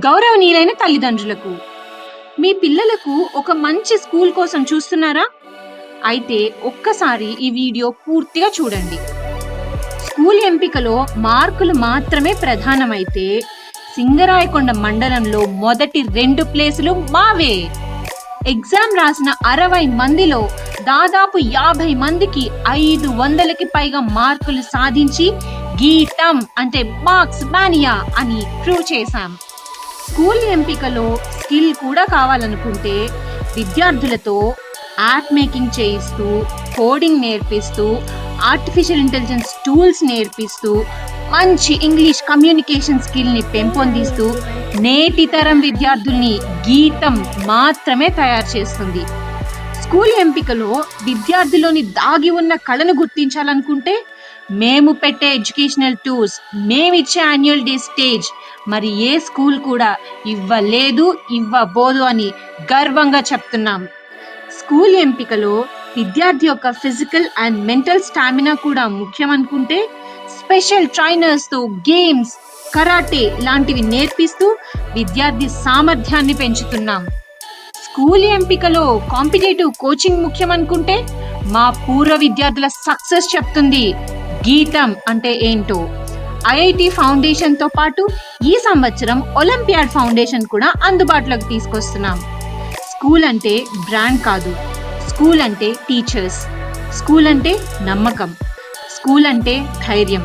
గౌరవనీయులైన తల్లిదండ్రులకు, మీ పిల్లలకు ఒక మంచి స్కూల్ కోసం చూస్తున్నారా? అయితే ఒక్కసారి ఈ వీడియో పూర్తిగా చూడండి. స్కూల్ ఎంపికలో మార్కులు మాత్రమే ప్రధానమైతే సింగరాయకొండ మండలంలో మొదటి 2 ప్లేసులు మావే. ఎగ్జామ్ రాసిన 60 మందిలో దాదాపు 50 మందికి 500కి పైగా మార్కులు సాధించి గీతం అంటే మార్క్స్ మానియా అని ప్రూవ్ చేశాం. స్కూల్ ఎంపికలో స్కిల్ కూడా కావాలనుకుంటే విద్యార్థులతో యాప్ మేకింగ్ చేయిస్తూ, కోడింగ్ నేర్పిస్తూ, ఆర్టిఫిషియల్ ఇంటెలిజెన్స్ టూల్స్ నేర్పిస్తూ, మంచి ఇంగ్లీష్ కమ్యూనికేషన్ స్కిల్ని పెంపొందిస్తూ నేటి తరం విద్యార్థుల్ని గీతం మాత్రమే తయారు చేస్తుంది. స్కూల్ ఎంపికలో విద్యార్థిలోని దాగి ఉన్న కళను గుర్తించాలనుకుంటే మేము పెట్టే ఎడ్యుకేషనల్ టూర్స్, మేమిచ్చే యాన్యువల్ డే స్టేజ్ మరి ఏ స్కూల్ కూడా ఇవ్వలేదు, ఇవ్వబోదు అని గర్వంగా చెప్తున్నాం. స్కూల్ ఎంపికలో విద్యార్థి యొక్క ఫిజికల్ అండ్ మెంటల్ స్టామినా కూడా ముఖ్యం అనుకుంటే స్పెషల్ ట్రైనర్స్తో గేమ్స్, కరాటే లాంటివి నేర్పిస్తూ విద్యార్థి సామర్థ్యాన్ని పెంచుతున్నాం. స్కూల్ ఎంపికలో కాంపిటేటివ్ కోచింగ్ ముఖ్యం అనుకుంటే మా పూర్వ విద్యార్థుల సక్సెస్ చెప్తుంది గీతం అంటే ఏంటో. ఐఐటి ఫౌండేషన్తో పాటు ఈ సంవత్సరం ఒలింపియాడ్ ఫౌండేషన్ కూడా అందుబాటులోకి తీసుకొస్తున్నాం. స్కూల్ అంటే బ్రాండ్ కాదు, స్కూల్ అంటే టీచర్స్, స్కూల్ అంటే నమ్మకం, స్కూల్ అంటే ధైర్యం.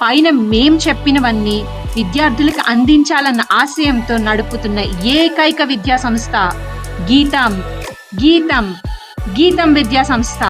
పైన మేం చెప్పినవన్నీ విద్యార్థులకు అందించాలన్న ఆశయంతో నడుపుతున్న ఏకైక విద్యా సంస్థ గీతం. గీతం విద్యా సంస్థ.